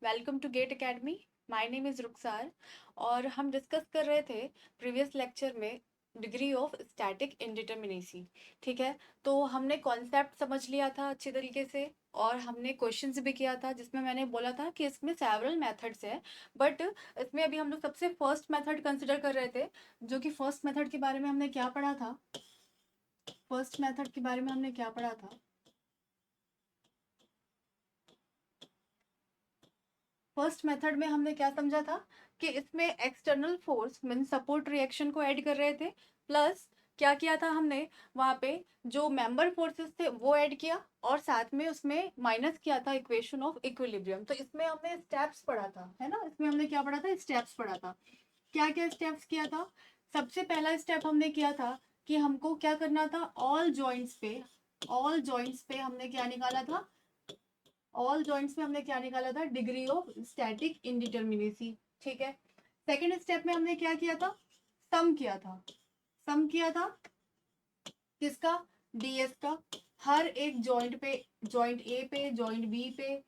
Welcome to gate academy. My name is Rukhsar और हम discuss कर रहे थे प्रीवियस लेक्चर में डिग्री ऑफ स्टैटिक इंडिटरमिनेसी। ठीक है, तो हमने कॉन्सेप्ट समझ लिया था अच्छी तरीके से और हमने क्वेश्चंस भी किया था जिसमें मैंने बोला था कि इसमें सेवरल मेथड्स है, बट इसमें अभी हम लोग सबसे फर्स्ट मेथड कंसिडर कर रहे थे। जो कि फर्स्ट मेथड के बारे में हमने क्या पढ़ा था, फर्स्ट मेथड के बारे में हमने क्या पढ़ा था। फर्स्ट मेथड में हमने क्या समझा था कि इसमें external force mean support reaction को ऐड कर रहे थे, प्लस क्या किया था हमने वहां पे जो मेंबर फोर्सेस थे वो ऐड किया और साथ में उसमें माइनस किया था इक्वेशन ऑफ इक्विलिब्रियम। तो इसमें हमने स्टेप्स पढ़ा था, है ना, इसमें हमने क्या पढ़ा था, स्टेप्स पढ़ा था। क्या क्या स्टेप्स किया था। सबसे पहला स्टेप हमने किया था कि हमको क्या करना था, ऑल जॉइंट्स पे हमने क्या निकाला था, ऑल जॉइंट्स में हमने क्या निकाला था, डिग्री ऑफ स्टैटिक इंडिटरमिनेसी। ठीक है, सेकेंड स्टेप में हमने क्या किया था, सम किया था। सम किया था किसका, डीएस का। हर एक जॉइंट पे, जॉइंट ए पे, जॉइंट बी पे,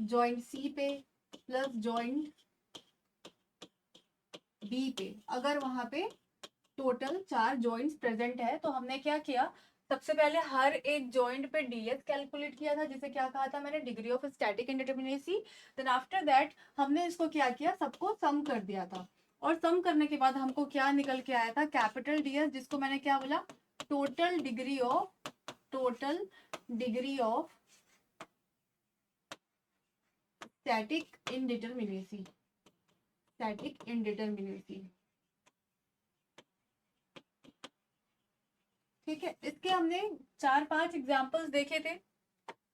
जॉइंट सी पे, प्लस जॉइंट बी पे, अगर वहां पे टोटल 4 जॉइंट्स प्रेजेंट है तो हमने क्या किया, सबसे पहले हर एक जॉइंट पे डीएस कैलकुलेट किया था, जिसे क्या कहा था मैंने, degree of static indeterminacy. Then after that हमने इसको क्या किया, सबको सम कर दिया था और सम करने के बाद हमको क्या निकल के आया था, कैपिटल डीएस, जिसको मैंने क्या बोला, total degree of static indeterminacy. ठीक है, इसके हमने 4-5 एग्जाम्पल्स देखे थे,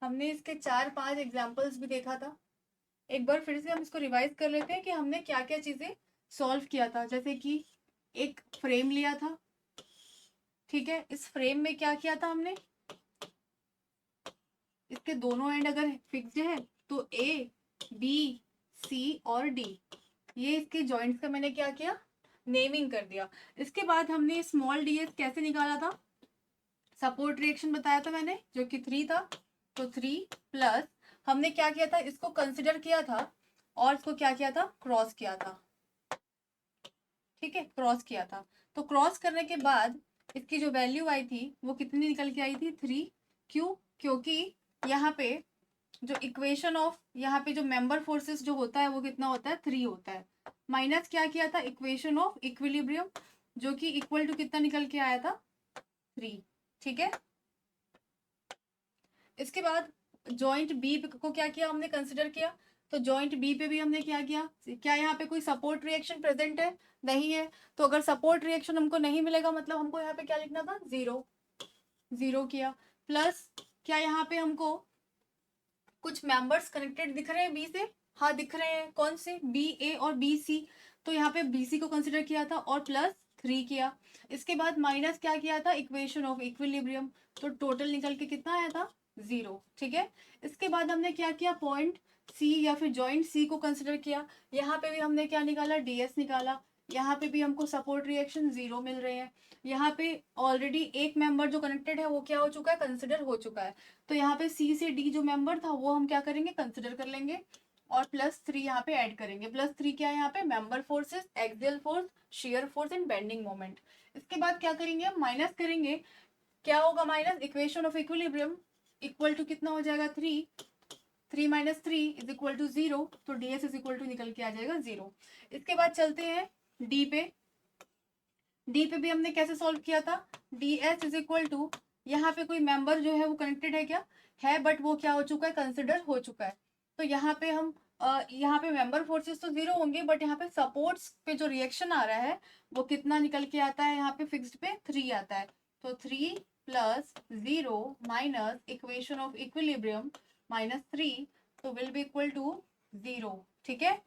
हमने इसके 4-5 एग्जाम्पल्स भी देखा था। एक बार फिर से हम इसको रिवाइज कर लेते हैं कि हमने क्या क्या चीजें सॉल्व किया था। जैसे कि एक फ्रेम लिया था, ठीक है, इस फ्रेम में क्या किया था हमने, इसके दोनों एंड अगर फिक्स्ड है तो ए, बी, सी और डी, ये इसके जॉइंट्स का मैंने क्या किया, नेमिंग कर दिया। इसके बाद हमने स्मॉल डी एस कैसे निकाला था, सपोर्ट रिएक्शन बताया था मैंने जो कि 3 था, तो 3 प्लस हमने क्या किया था, इसको कंसिडर किया था और इसको क्या किया था, क्रॉस किया था। ठीक है, क्रॉस किया था, तो क्रॉस करने के बाद इसकी जो वैल्यू आई थी वो कितनी निकल के आई थी, 3। क्यों, क्योंकि यहाँ पे जो इक्वेशन ऑफ, यहाँ पे जो मेंबर फोर्सेस जो होता है वो कितना होता है, 3 होता है। माइनस क्या किया था, इक्वेशन ऑफ इक्विलिब्रियम, जो कि इक्वल टू कितना निकल के आया था, 3। ठीक है, इसके बाद जॉइंट बी को क्या किया, हमने कंसिडर किया, तो जॉइंट बी पे भी हमने क्या किया, क्या यहाँ पे कोई सपोर्ट रिएक्शन प्रेजेंट है, नहीं है। तो अगर सपोर्ट रिएक्शन हमको नहीं मिलेगा मतलब हमको यहाँ पे क्या लिखना था, 0। 0 किया, प्लस क्या यहाँ पे हमको कुछ मेंबर्स कनेक्टेड दिख रहे हैं बी से, हाँ दिख रहे हैं, कौन से, बी ए और बी सी, तो यहाँ पे बी सी को कंसिडर किया था और प्लस 3 किया। इसके बाद माइनस क्या किया था, इक्वेशन ऑफ इक्विलिब्रियम, तो टोटल निकल के कितना आया था, 0। ठीक है, इसके बाद हमने क्या किया, पॉइंट सी या फिर जॉइंट सी को कंसिडर किया, यहाँ पे भी हमने क्या निकाला, डीएस निकाला। यहाँ पे भी हमको सपोर्ट रिएक्शन 0 मिल रहे हैं। यहाँ पे ऑलरेडी एक मेंबर जो कनेक्टेड है वो क्या हो चुका है, कंसिडर हो चुका है, तो यहाँ पे सी से डी जो मेंबर था वो हम क्या करेंगे, कंसिडर कर लेंगे और +3 यहाँ पे ऐड करेंगे। +3 क्या है, यहाँ पे member forces, axial force, shear force and bending moment. इसके बाद क्या करेंगे, हम माइनस करेंगे, क्या होगा minus, equation of equilibrium equal to कितना हो जाएगा, 3। 3 - 3 इज इक्वल टू 0, तो ds इज इक्वल टू निकल के आ जाएगा 0। इसके बाद चलते हैं डी पे। डी पे भी हमने कैसे सॉल्व किया था, D S is equal to, यहाँ पे कोई मेंबर जो है वो कनेक्टेड है क्या, है, बट वो क्या हो चुका है, कंसिडर हो चुका है। तो यहाँ पे हम यहाँ पे मेंबर फोर्सेस तो 0 होंगे, बट यहाँ पे सपोर्ट्स पे जो रिएक्शन आ रहा है वो कितना निकल के आता है, यहाँ पे फिक्स्ड पे 3 आता है, तो 3 plus 0 minus equation of equilibrium -3, तो विल बी इक्वल टू 0। ठीक है,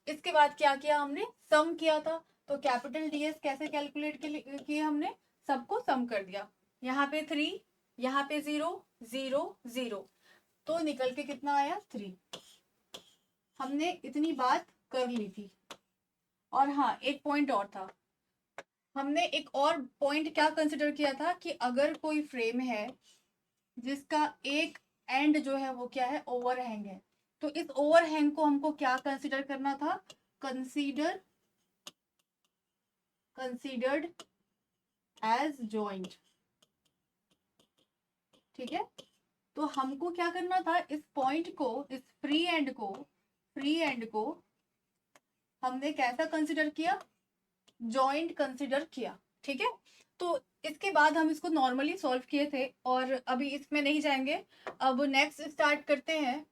इसके बाद क्या किया हमने, सम किया था, तो कैपिटल डीएस कैसे कैलकुलेट किए हमने, सबको सम कर दिया, यहाँ पे 3, यहाँ पे 0, 0, 0, तो निकल के कितना आया, 3। हमने इतनी बात कर ली थी। और हाँ, एक पॉइंट और था, हमने एक और पॉइंट क्या कंसिडर किया था कि अगर कोई फ्रेम है जिसका एक एंड जो है वो क्या है, ओवरहैंग है, तो इस ओवरहैंग को हमको क्या कंसिडर करना था, कंसीडर्ड एज जॉइंट, ठीक है। तो हमको क्या करना था, इस पॉइंट को, इस फ्री एंड को हमने कैसा कंसिडर किया, जॉइंट कंसिडर किया, ठीक है। तो इसके बाद हम इसको नॉर्मली सॉल्व किए थे और अभी इसमें नहीं जाएंगे। अब नेक्स्ट स्टार्ट करते हैं।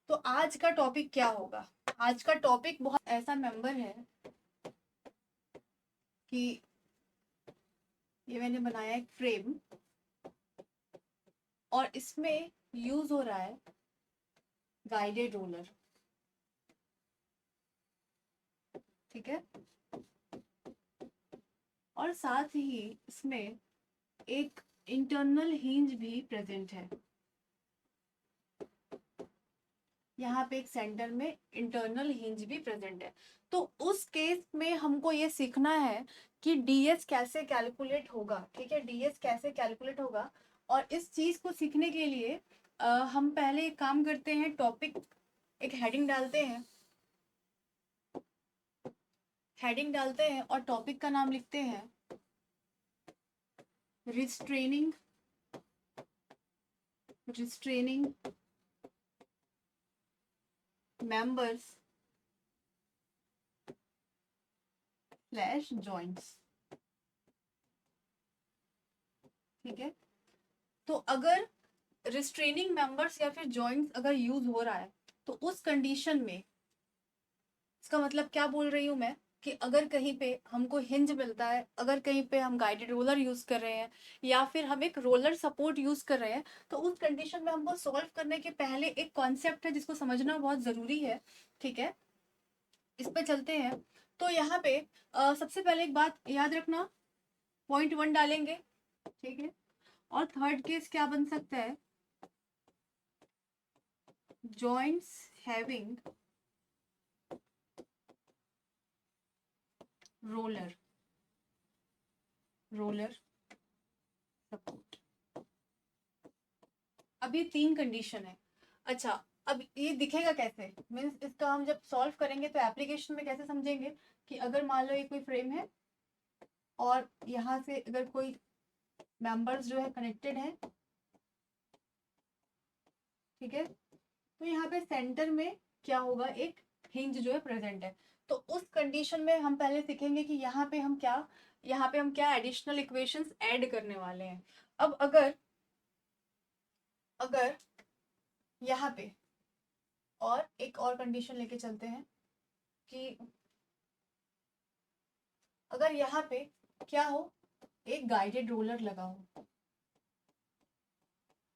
तो आज का टॉपिक क्या होगा, आज का टॉपिक बहुत ऐसा मेंबर है कि ये मैंने बनाया एक फ्रेम और इसमें यूज हो रहा है गाइडेड रोलर, ठीक है। और साथ ही इसमें एक इंटरनल हिंज भी प्रेजेंट है, यहाँ पे एक सेंटर में इंटरनल हिंज भी प्रेजेंट है। तो उस केस में हमको ये सीखना है कि डीएस कैसे कैलकुलेट होगा, ठीक है, डीएस कैसे कैलकुलेट होगा। और इस चीज को सीखने के लिए हम पहले एक काम करते हैं, टॉपिक एक हेडिंग डालते हैं और टॉपिक का नाम लिखते हैं रिस्ट्रेनिंग मेंबर्स / जॉइंट्स, ठीक है। तो अगर रिस्ट्रेनिंग मेंबर्स या फिर जॉइंट्स अगर यूज हो रहा है तो उस कंडीशन में, इसका मतलब क्या बोल रही हूँ मैं, कि अगर कहीं पे हमको हिंज मिलता है, अगर कहीं पे हम गाइडेड रोलर यूज कर रहे हैं या फिर हम एक रोलर सपोर्ट यूज कर रहे हैं, तो उस कंडीशन में हमको सॉल्व करने के पहले एक कॉन्सेप्ट है जिसको समझना बहुत जरूरी है, ठीक है। इस पे चलते हैं। तो यहाँ पे सबसे पहले एक बात याद रखना, पॉइंट 1 डालेंगे, ठीक है। और थर्ड केस क्या बन सकता है, जॉइंट्स हैविंग रोलर सपोर्ट। अब ये 3 कंडीशन है। अच्छा, अब ये दिखेगा कैसे, मीन्स इसका हम जब सॉल्व करेंगे तो एप्लीकेशन में कैसे समझेंगे कि अगर मान लो ये कोई फ्रेम है और यहाँ से अगर कोई मेंबर्स जो है कनेक्टेड है, ठीक है। तो यहाँ पे सेंटर में क्या होगा, एक हिंज जो है प्रेजेंट है। तो उस कंडीशन में हम पहले सीखेंगे कि यहाँ पे हम क्या एडिशनल इक्वेशंस ऐड करने वाले हैं। अब अगर अगर यहाँ पे और एक और कंडीशन लेके चलते हैं कि अगर यहाँ पे क्या हो, एक गाइडेड रोलर लगा हो,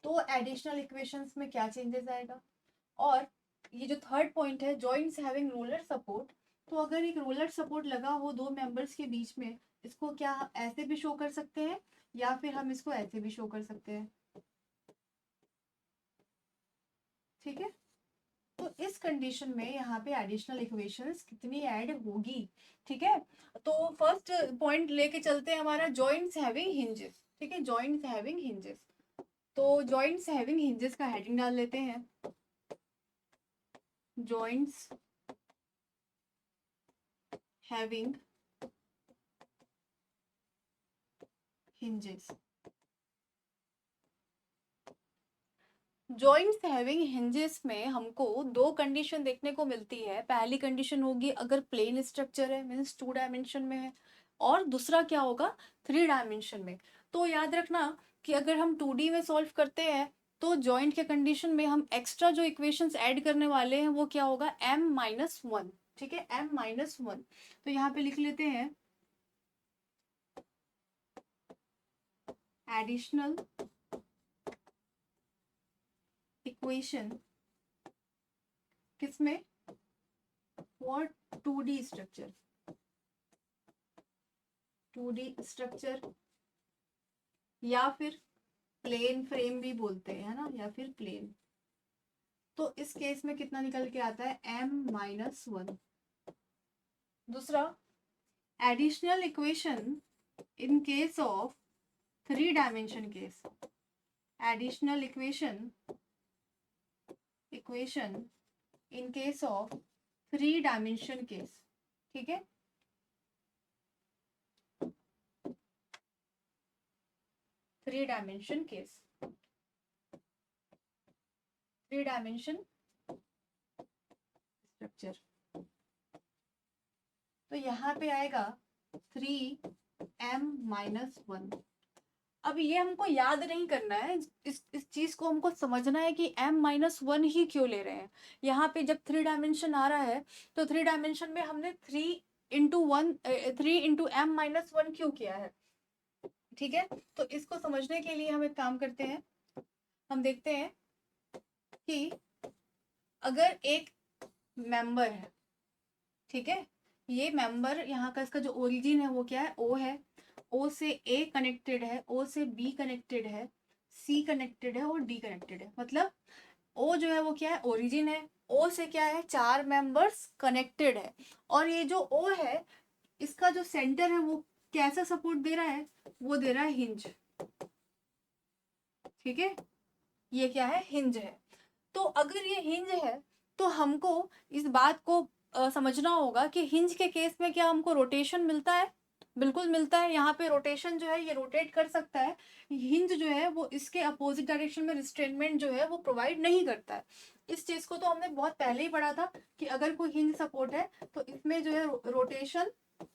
तो एडिशनल इक्वेशंस में क्या चेंजेस आएगा। और ये जो थर्ड पॉइंट है, जॉइंट्स हैविंग रोलर सपोर्ट, तो अगर एक रोलर सपोर्ट लगा हो दो मेंबर्स के बीच में, इसको क्या ऐसे भी शो कर सकते हैं या फिर हम इसको ऐसे भी शो कर सकते हैं, ठीक है। तो इस कंडीशन में यहाँ पे एडिशनल इक्वेशंस कितनी ऐड होगी, ठीक है। तो फर्स्ट पॉइंट लेके चलते हैं हमारा जॉइंट्स हैविंग हिंजेस, ठीक है, जॉइंट्स हैविंग हिंजेस। तो जॉइंट्स हैविंग हिंजेस का हेडिंग डाल लेते हैं, joints having hinges. Joints having hinges में हमको दो कंडीशन देखने को मिलती है। पहली कंडीशन होगी अगर प्लेन स्ट्रक्चर है, मीन्स 2 डायमेंशन में है, और दूसरा क्या होगा, 3 डायमेंशन में। तो याद रखना कि अगर हम 2D में सॉल्व करते हैं तो जॉइंट के कंडीशन में हम एक्स्ट्रा जो इक्वेशंस ऐड करने वाले हैं वो क्या होगा, m-1, ठीक है, m-1। तो यहाँ पे लिख लेते हैं एडिशनल इक्वेशन किसमें, for 2D structure, 2D structure या फिर प्लेन फ्रेम भी बोलते हैं ना, या फिर प्लेन। तो इस केस में कितना निकल के आता है, m-1। दूसरा, additional equation in case of 3 dimension case, additional equation in case of 3 dimension case, ठीक है। 3 डायमेंशन केस, 3 डायमेंशन स्ट्रक्चर। तो यहाँ पे आएगा 3m-1। अब ये हमको याद नहीं करना है, इस चीज को हमको समझना है कि m-1 ही क्यों ले रहे हैं। यहाँ पे जब 3 डायमेंशन आ रहा है तो 3 डायमेंशन में हमने 3 इंटू m-1 क्यों किया है, ठीक है। तो इसको समझने के लिए हम एक काम करते हैं, हम देखते हैं कि अगर एक मेंबर है, ठीक है, ये मेंबर यहाँ का इसका जो ओरिजिन है वो क्या है, O है, O से A कनेक्टेड है, O से B कनेक्टेड है, C कनेक्टेड है और D कनेक्टेड है। मतलब O जो है वो क्या है, ओरिजिन है, O से क्या है, 4 मेंबर्स कनेक्टेड है, और ये जो O है इसका जो सेंटर है वो कैसा सपोर्ट दे रहा है, वो दे रहा है हिंज, ठीक है, ये क्या है, हिंज है। तो अगर ये हिंज है तो हमको इस बात को समझना होगा कि हिंज के केस में क्या हमको रोटेशन मिलता है, बिल्कुल मिलता है। यहाँ पे रोटेशन जो है ये रोटेट कर सकता है, हिंज जो है वो इसके अपोजिट डायरेक्शन में रिस्ट्रेनमेंट जो है वो प्रोवाइड नहीं करता है। इस चीज को तो हमने बहुत पहले ही पढ़ा था कि अगर कोई हिंज सपोर्ट है तो इसमें जो है रोटेशन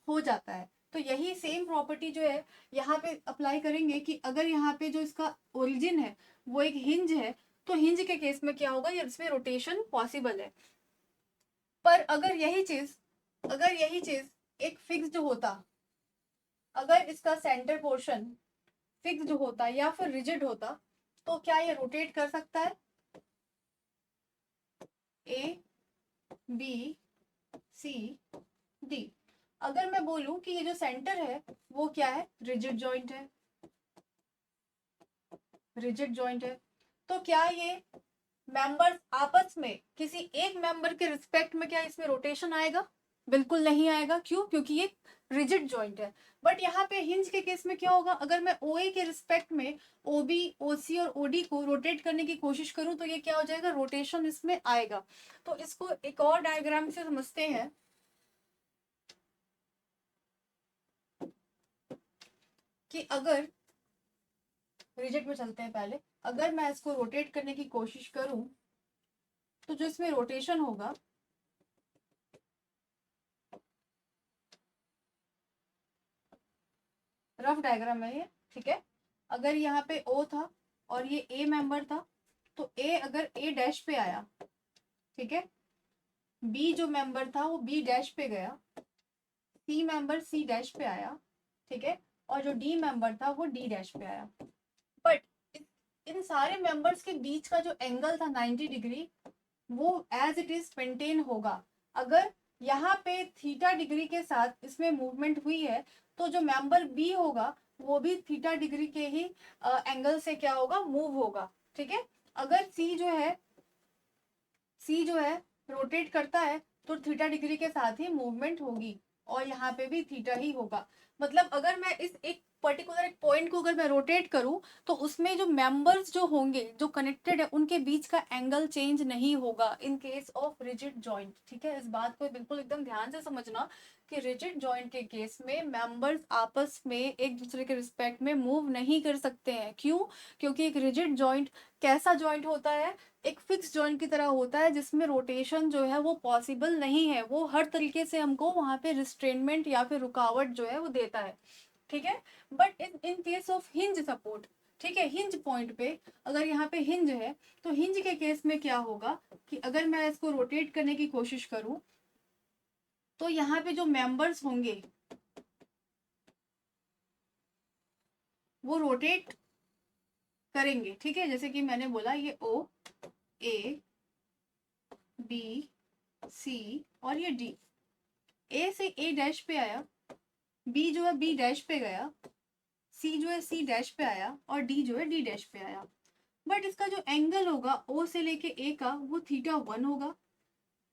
हो जाता है। तो यही सेम प्रॉपर्टी जो है यहाँ पे अप्लाई करेंगे कि अगर यहाँ पे जो इसका ओरिजिन है वो एक हिंज है तो हिंज के केस में क्या होगा, इसमें रोटेशन पॉसिबल है। पर अगर यही चीज एक फिक्स्ड होता, अगर इसका सेंटर पोर्शन फिक्स्ड होता या फिर रिजिड होता तो क्या ये रोटेट कर सकता है, A B C D। अगर मैं बोलूं कि ये जो सेंटर है वो क्या है, रिजिड जॉइंट है, रिजिड जॉइंट है, तो क्या ये मेंबर्स आपस में किसी एक मेंबर के रिस्पेक्ट में क्या इसमें रोटेशन आएगा, बिल्कुल नहीं आएगा। क्यों, क्योंकि ये रिजिड जॉइंट है। बट यहाँ पे हिंज के केस में क्या होगा, अगर मैं OA के रिस्पेक्ट में OB OC और OD को रोटेट करने की कोशिश करूं तो ये क्या हो जाएगा, रोटेशन इसमें आएगा। तो इसको एक और डायग्राम से समझते हैं कि अगर रिजिड में चलते हैं पहले, अगर मैं इसको रोटेट करने की कोशिश करूं तो जो इसमें रोटेशन होगा, रफ डायग्राम है ये, ठीक है। अगर यहाँ पे O था और ये A मेंबर था तो A अगर A डैश पे आया, ठीक है, B जो मेंबर था वो B डैश पे गया, C मेंबर C डैश पे आया, ठीक है, और जो D मेंबर था वो D डैश पे आया। बट इन सारे मेंबर्स के बीच का जो एंगल था 90 डिग्री वो एज इट इज मेंटेन होगा। अगर यहाँ पे थीटा डिग्री के साथ इसमें मूवमेंट हुई है तो जो मेंबर बी होगा वो भी थीटा डिग्री के ही एंगल से क्या होगा, मूव होगा, ठीक है। अगर सी जो है रोटेट करता है तो थीटा डिग्री के साथ ही मूवमेंट होगी और यहाँ पे भी थीटा ही होगा। मतलब अगर मैं इस एक पर्टिकुलर एक पॉइंट को अगर मैं रोटेट करूं तो उसमें जो मेंबर्स जो होंगे जो कनेक्टेड है उनके बीच का एंगल चेंज नहीं होगा in case of rigid joint, ठीक है। इस बात को बिल्कुल एकदम ध्यान से समझना कि रिजिड जॉइंट के केस में मेंबर्स आपस में एक दूसरे के रिस्पेक्ट में मूव नहीं कर सकते हैं। क्यों, क्योंकि एक रिजिड जॉइंट कैसा जॉइंट होता है, एक फिक्स जॉइंट की तरह होता है जिसमें रोटेशन जो है वो पॉसिबल नहीं है, वो हर तरीके से हमको वहां पे रिस्ट्रेनमेंट या फिर रुकावट जो है वो देता है, ठीक है। But in case of hinge support, ठीक है, हिंज पॉइंट पे अगर यहाँ पे हिंज है तो हिंज के केस में क्या होगा कि अगर मैं इसको रोटेट करने की कोशिश करूं तो यहाँ पे जो मेंबर्स होंगे वो रोटेट करेंगे, ठीक है। जैसे कि मैंने बोला ये O A B C और ये D, A से A डैश पे आया, B जो है B डैश पे गया, C जो है C डैश पे आया और D जो है D डैश पे आया। बट इसका जो एंगल होगा O से लेके A का वो θ1 होगा,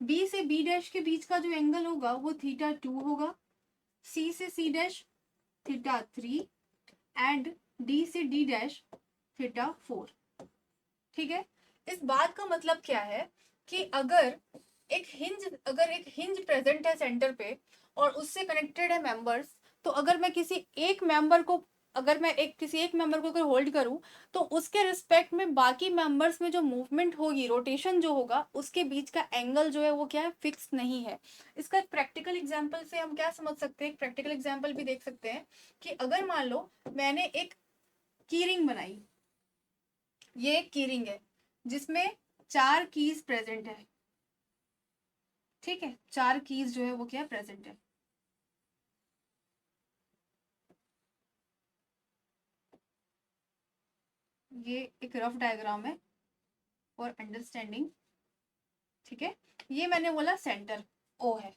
B से B डैश के बीच का जो एंगल होगा वो θ2 होगा, C से C डैश θ3 एंड D से D डैश θ4। ठीक है। इस बात का मतलब क्या है कि अगर एक हिंज प्रेजेंट है सेंटर पे और उससे कनेक्टेड है मेंबर्स, तो अगर मैं किसी एक मेंबर को अगर होल्ड करूं, तो उसके रिस्पेक्ट में बाकी मेंबर्स में जो मूवमेंट होगी, रोटेशन जो होगा, उसके बीच का एंगल जो है वो क्या है, फिक्स नहीं है। इसका एक प्रैक्टिकल एग्जांपल से हम क्या समझ सकते हैं, एक प्रैक्टिकल एग्जांपल भी देख सकते हैं कि अगर मान लो मैंने एक की रिंग बनाई, ये एक की रिंग है जिसमें 4 कीज प्रेजेंट है, ठीक है, 4 कीज जो है वो क्या प्रेजेंट है। ये एक रफ डायग्राम है फॉर अंडरस्टैंडिंग, ठीक है। ये मैंने बोला सेंटर ओ है,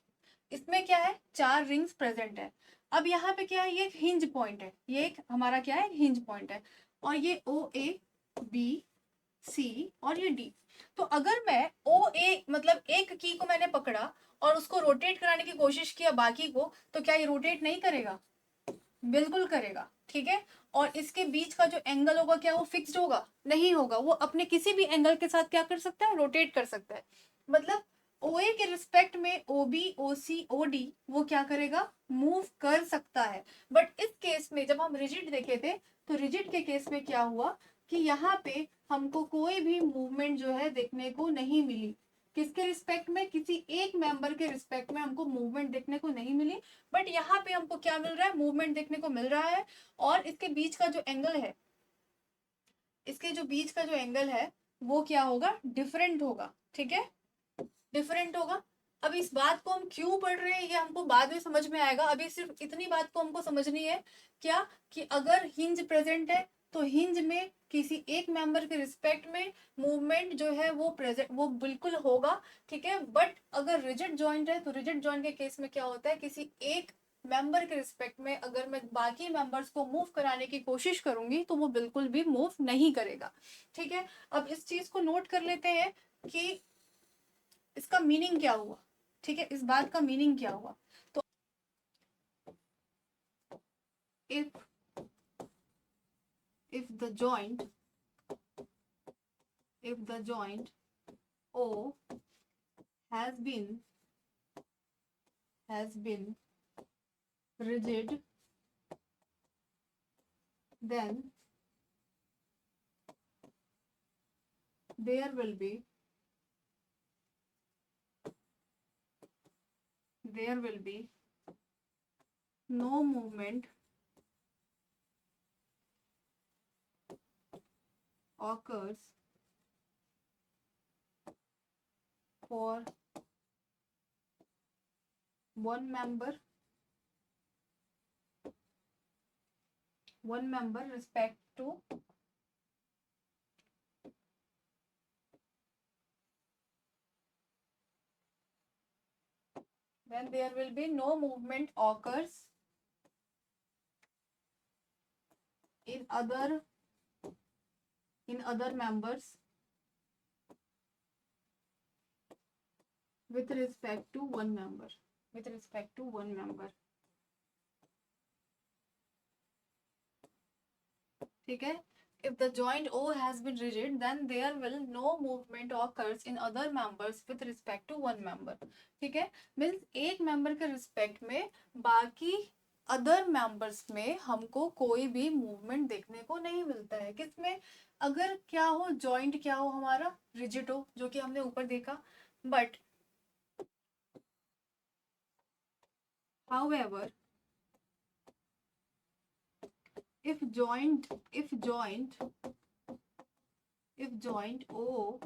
इसमें क्या है, 4 रिंग्स प्रेजेंट है। अब यहाँ पे क्या है, ये एक हिंज पॉइंट है, ये एक हमारा क्या है, हिंज पॉइंट है, और ये ओ ए बी सी और ये डी। तो अगर मैं ओ ए मतलब एक की को मैंने पकड़ा और उसको रोटेट कराने की कोशिश किया बाकी को, तो क्या ये रोटेट नहीं करेगा, बिल्कुल करेगा, ठीक है। और इसके बीच का जो एंगल होगा क्या वो फिक्स्ड होगा, नहीं होगा, वो अपने किसी भी एंगल के साथ क्या कर सकता है, रोटेट कर सकता है। मतलब ओ ए के रिस्पेक्ट में ओ बी ओ सी ओ डी वो क्या करेगा, मूव कर सकता है। बट इस केस में जब हम रिजिड देखे थे, तो रिजिड के केस में क्या हुआ कि यहाँ पे हमको कोई भी मूवमेंट जो है देखने को नहीं मिली। किसके रिस्पेक्ट में, किसी एक मेंबर के रिस्पेक्ट में हमको मूवमेंट देखने को नहीं मिली। बट यहाँ पे हमको क्या मिल रहा है, मूवमेंट देखने को मिल रहा है। और इसके बीच का जो एंगल है, इसके जो बीच का जो एंगल है वो क्या होगा, डिफरेंट होगा, ठीक है, डिफरेंट होगा। अब इस बात को हम क्यों पढ़ रहे हैं ये हमको बाद में समझ में आएगा, अभी सिर्फ इतनी बात को हमको समझनी है क्या, कि अगर हिंज प्रेजेंट है तो हिंज में किसी एक मेंबर के रिस्पेक्ट में मूवमेंट जो है वो प्रेजेंट, वो बिल्कुल होगा, ठीक है। बट अगर रिजिड जॉइंट है तो रिजिड जॉइंट के केस में क्या होता है, किसी एक मेंबर के रिस्पेक्ट में अगर मैं बाकी मेंबर्स को मूव कराने की कोशिश करूंगी तो वो बिल्कुल भी मूव नहीं करेगा, ठीक है। अब इस चीज को नोट कर लेते हैं कि इसका मीनिंग क्या हुआ, ठीक है, इस बात का मीनिंग क्या हुआ। तो if if the joint if the joint O has been rigid, then there will be no movement occurs for one member respect to then there will be no movement occurs in other members with respect to one member, ठीक है। If the joint O has been rigid, then there will no movement occurs in other members with respect to one member, ठीक है। Means एक member के respect में बाकी other members में हमको कोई भी मूवमेंट देखने को नहीं मिलता है। किसमें, अगर क्या हो, जॉइंट क्या हो हमारा, रिजिड हो, जो कि हमने ऊपर देखा। But however if joint O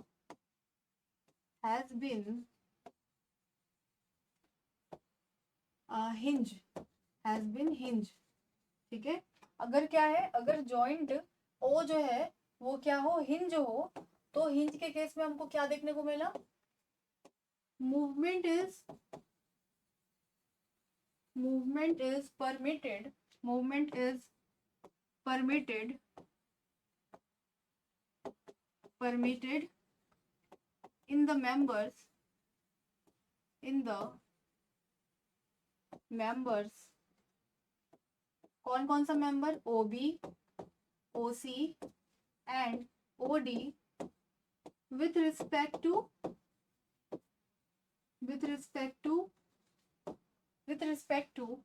has been hinge, ठीक है। अगर क्या है, अगर जॉइंट ओ जो है वो क्या हो, हिंज हो, तो हिंज के केस में हमको क्या देखने को मिला, movement is permitted in the members, कौन कौन सा member, O B O C and O D with respect to with respect to with respect to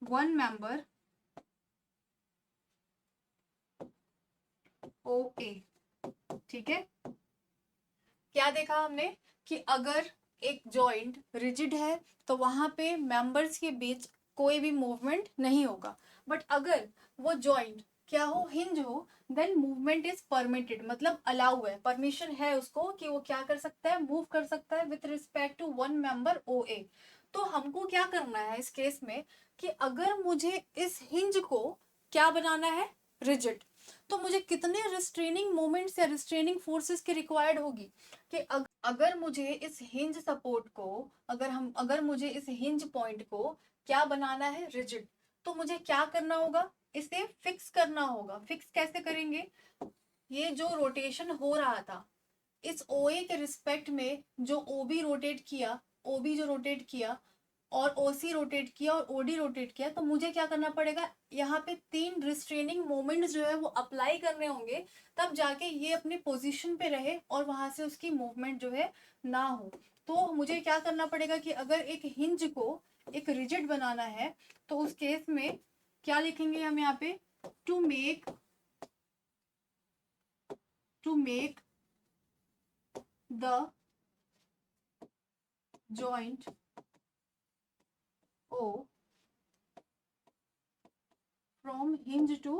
one member OA। ठीक है, क्या देखा हमने कि अगर एक जॉइंट रिजिड है तो वहां पे मेंबर्स के बीच कोई भी मूवमेंट नहीं होगा, बट अगर वो जॉइंट क्या हो, हिंज हो, देन मूवमेंट इज परमिटेड, मतलब अलाउ है, परमिशन है उसको कि वो क्या कर सकता है, मूव कर सकता है with respect to one member OA। तो हमको क्या करना है इस केस में कि अगर मुझे इस हिंज को क्या बनाना है, रिजिड, तो मुझे कितने रिस्ट्रेनिंग मोमेंट्स या रिस्ट्रेनिंग फोर्सेस की रिक्वायर्ड होगी कि अगर मुझे इस हिंज सपोर्ट को, अगर मुझे इस हिंज पॉइंट को क्या बनाना है, रिजिड, तो मुझे क्या करना होगा, इसे फिक्स करना होगा। फिक्स कैसे करेंगे, ये जो रोटेशन हो रहा था इस OA के रिस्पेक्ट में, जो OB रोटेट किया, OB जो रोटेट किया और OC रोटेट किया और OD रोटेट किया, तो मुझे क्या करना पड़ेगा, यहाँ पे 3 रिस्ट्रेनिंग मोमेंट्स जो है वो अप्लाई करने होंगे, तब जाके ये अपनी पोजीशन पे रहे और वहां से उसकी मूवमेंट जो है ना हो। तो मुझे क्या करना पड़ेगा कि अगर एक हिंज को एक रिजिड बनाना है तो उस केस में क्या लिखेंगे हम यहाँ पे, to make the joint O from hinge to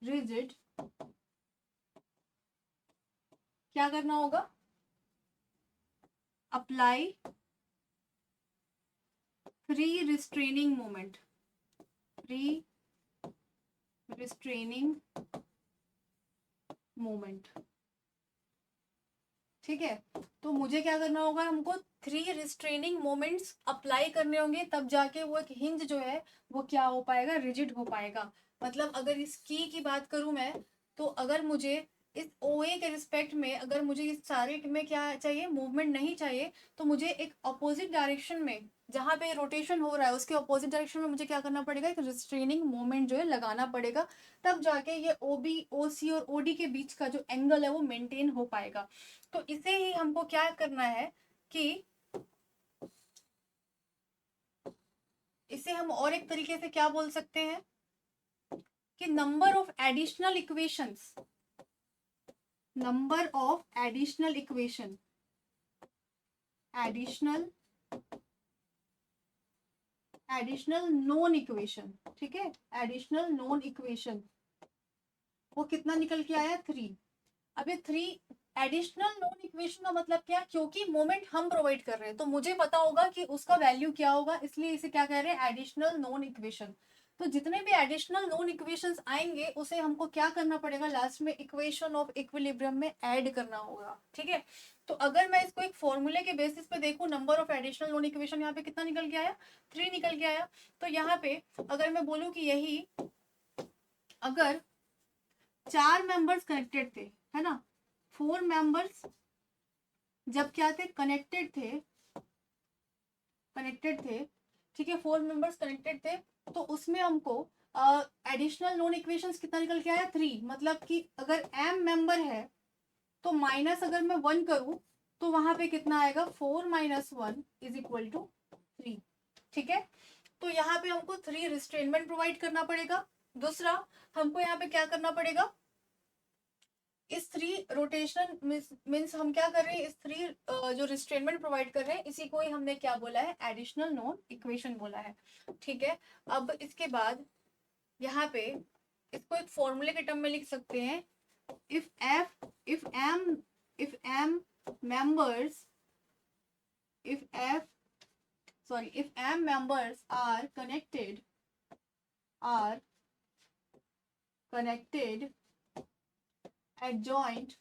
rigid, क्या करना होगा, apply 3 restraining moment, 3 restraining moment. ठीक है, तो मुझे क्या करना होगा, हमको 3 रिस्ट्रेनिंग मोमेंट्स अप्लाई करने होंगे, तब जाके वो एक हिंज जो है वो क्या हो पाएगा, रिजिड हो पाएगा। मतलब अगर इस की बात करूं मैं, तो अगर मुझे इस OA के रिस्पेक्ट में, अगर मुझे इस सारे में क्या चाहिए, मूवमेंट नहीं चाहिए, तो मुझे एक अपोजिट डायरेक्शन में जहां पे रोटेशन हो रहा है उसके अपोजिट डायरेक्शन में मुझे क्या करना पड़ेगा, एक रिस्ट्रेनिंग मोमेंट जो है लगाना पड़ेगा, तब जाके ये OB OC और OD के बीच का जो एंगल है वो मेंटेन हो पाएगा। तो इसे ही हमको क्या करना है कि इसे हम और एक तरीके से क्या बोल सकते हैं कि number of additional equations, number of additional equation, additional additional non equation. ठीक है, एडिशनल नॉन इक्वेशन वो कितना निकल के आया, 3। अब ये 3 एडिशनल नॉन इक्वेशन का मतलब क्या, क्योंकि मोमेंट हम प्रोवाइड कर रहे हैं तो मुझे पता होगा कि उसका वैल्यू क्या होगा, इसलिए इसे क्या कह रहे हैं, एडिशनल नॉन इक्वेशन। तो जितने भी एडिशनल नॉन इक्वेशंस आएंगे उसे हमको क्या करना पड़ेगा, लास्ट में इक्वेशन ऑफ इक्विलिब्रियम में ऐड करना होगा। ठीक है, तो अगर मैं इसको एक फॉर्मूले के बेसिस पे देखूं, number of additional non equation यहाँ पे कितना निकल के आया, 3 निकल के आया। तो यहाँ पे अगर मैं बोलूं कि यही अगर 4 मेंबर्स कनेक्टेड थे, है ना, 4 मेंबर्स जब क्या थे, कनेक्टेड थे, ठीक है, 4 मेंबर्स कनेक्टेड थे, तो उसमें हमको एडिशनल नॉन इक्वेशंस कितना निकल के आया, 3। मतलब कि अगर m मेंबर है तो माइनस अगर मैं 1 करूं तो वहां पे कितना आएगा, 4 माइनस 1 इज इक्वल टू 3। ठीक है, तो यहाँ पे हमको 3 रिस्ट्रेनमेंट प्रोवाइड करना पड़ेगा। दूसरा, हमको यहाँ पे क्या करना पड़ेगा, इस 3 रोटेशनल मीन्स हम क्या कर रहे हैं, इस 3 जो रिस्ट्रेनमेंट प्रोवाइड कर रहे हैं इसी को ही हमने क्या बोला है, एडिशनल नॉन इक्वेशन बोला है। ठीक है, अब इसके बाद यहाँ पे इसको एक फॉर्मूले के टर्म में लिख सकते हैं, if F if M members if F sorry if M members are connected at joint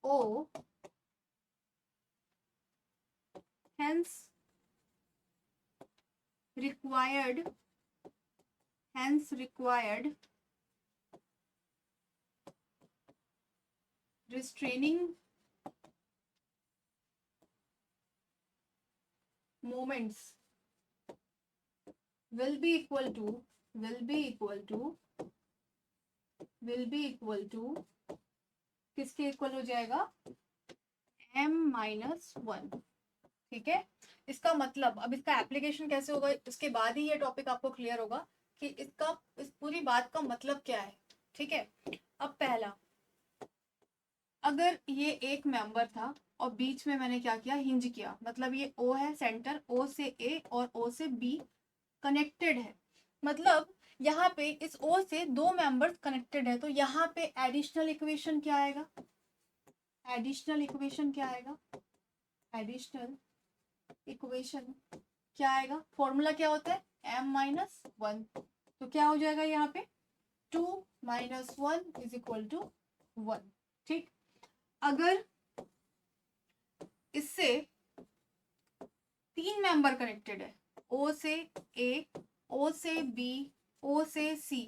O, hence required restraining moments will be equal to will be equal to will be equal to किसके equal हो जाएगा, m-1, ठीक है। इसका मतलब अब इसका application कैसे होगा, इसके बाद ही ये टॉपिक आपको क्लियर होगा कि इसका इस पूरी बात का मतलब क्या है, ठीक है। अब पहला, अगर ये एक मेंबर था और बीच में मैंने क्या किया, हिंज किया, मतलब ये O है, सेंटर O से A और O से B कनेक्टेड है, मतलब यहाँ पे इस O से दो मेंबर्स कनेक्टेड है, तो यहाँ पे एडिशनल इक्वेशन क्या आएगा, एडिशनल इक्वेशन क्या आएगा, एडिशनल इक्वेशन क्या आएगा, फॉर्मूला क्या होता है, m-1, तो क्या हो जाएगा यहाँ पे 2 - 1 इज इक्वल टू 1, ठीक। अगर इससे तीन मेंबर कनेक्टेड है, O से A, O से B, O से C,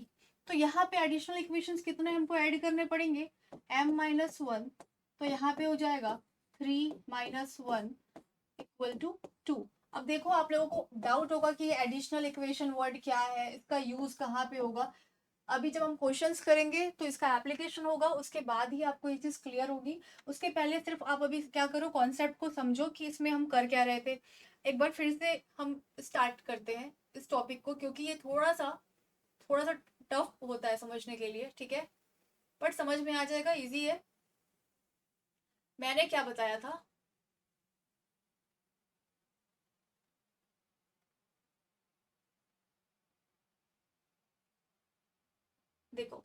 तो यहाँ पे एडिशनल इक्वेशंस कितने हमको ऐड करने पड़ेंगे, m-1, तो यहाँ पे हो जाएगा 3 - 1 इक्वल टू 2। अब देखो आप लोगों को डाउट होगा कि ये एडिशनल इक्वेशन वर्ड क्या है, इसका यूज कहाँ पे होगा। अभी जब हम क्वेश्चंस करेंगे तो इसका एप्लीकेशन होगा, उसके बाद ही आपको ये चीज क्लियर होगी। उसके पहले सिर्फ आप अभी क्या करो, कॉन्सेप्ट को समझो कि इसमें हम कर क्या रहे थे। एक बार फिर से हम स्टार्ट करते हैं इस टॉपिक को, क्योंकि ये थोड़ा सा टफ होता है समझने के लिए, ठीक है, बट समझ में आ जाएगा, इजी है। मैंने क्या बताया था, देखो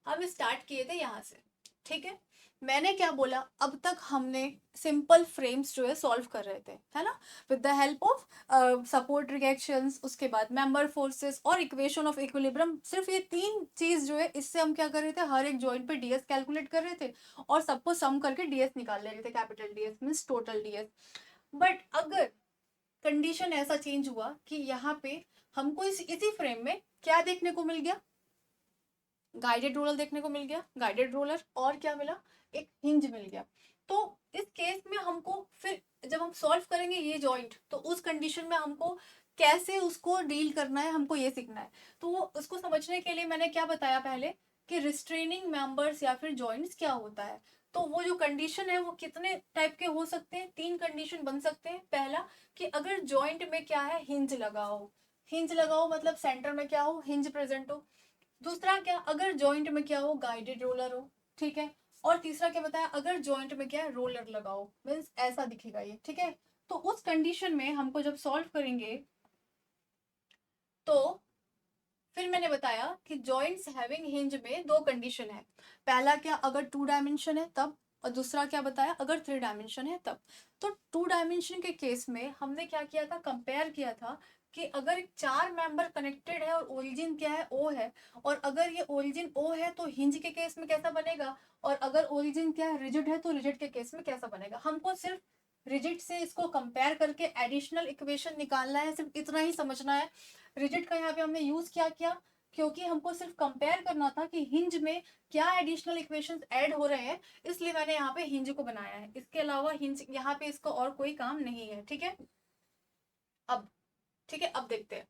हम स्टार्ट किए थे यहाँ से, ठीक है। मैंने क्या बोला, अब तक हमने सिंपल फ्रेम्स जो है सॉल्व कर रहे थे, है ना, with the help of support reactions, उसके बाद मेंबर फोर्सेस और इक्वेशन ऑफ इक्विलिब्रियम। सिर्फ ये तीन चीज जो है, इससे हम क्या कर रहे थे, हर एक जॉइंट पे डीएस कैलकुलेट कर रहे थे और सबको सम करके डीएस निकाल ले रहे थे, capital DS means total DS. But अगर कंडीशन ऐसा चेंज हुआ कि यहाँ पे हमको इसी फ्रेम में क्या देखने को मिल गया, गाइडेड रोलर देखने को मिल गया, गाइडेड रोलर, और क्या मिला, एक हिंज मिल गया। तो इस केस में हमको फिर जब हम सॉल्व करेंगे ये जॉइंट, तो उस कंडीशन में हमको कैसे उसको डील करना है, हमको ये सीखना है। तो वो उसको समझने के लिए मैंने क्या बताया पहले, कि रिस्ट्रेनिंग मेंबर्स या फिर जॉइंट्स क्या होता है। तो वो जो कंडीशन है वो कितने टाइप के हो सकते हैं, तीन कंडीशन बन सकते हैं। पहला, कि अगर जॉइंट में क्या है, हिंज लगाओ, हिंज लगाओ मतलब सेंटर में क्या हो, हिंज प्रेजेंट हो। दूसरा क्या, अगर जॉइंट में क्या हो, गाइडेड रोलर हो, ठीक है। और तीसरा क्या बताया, अगर जॉइंट में क्या है, रोलर लगाओ, मीन्स ऐसा दिखेगा ये, ठीक है। तो उस कंडीशन में हमको जब सॉल्व करेंगे, तो फिर मैंने बताया कि जॉइंट्स हैविंग हिंज में दो कंडीशन है। पहला क्या, अगर 2 डायमेंशन है तब, और दूसरा क्या बताया, अगर 3 डायमेंशन है तब। तो 2 डायमेंशन के केस में हमने क्या किया था, कंपेयर किया था कि अगर चार मेंबर कनेक्टेड है और ओरिजिन क्या है, ओ है, और अगर ये ओरिजिन ओ है तो हिंज के केस में कैसा बनेगा, और अगर ओरिजिन क्या है, रिजिड है, तो रिजिड के केस में कैसा बनेगा। हमको सिर्फ रिजिड से इसको कंपेयर करके एडिशनल इक्वेशन निकालना है, सिर्फ इतना ही समझना है। रिजिड का यहाँ पे हमने यूज क्या किया, क्योंकि हमको सिर्फ कंपेयर करना था कि हिंज में क्या एडिशनल इक्वेशंस ऐड हो रहे हैं, इसलिए मैंने यहाँ पे हिंज को बनाया है। इसके अलावा हिंज यहाँ पे इसका और कोई काम नहीं है, ठीक है। अब ठीक है, अब देखते हैं।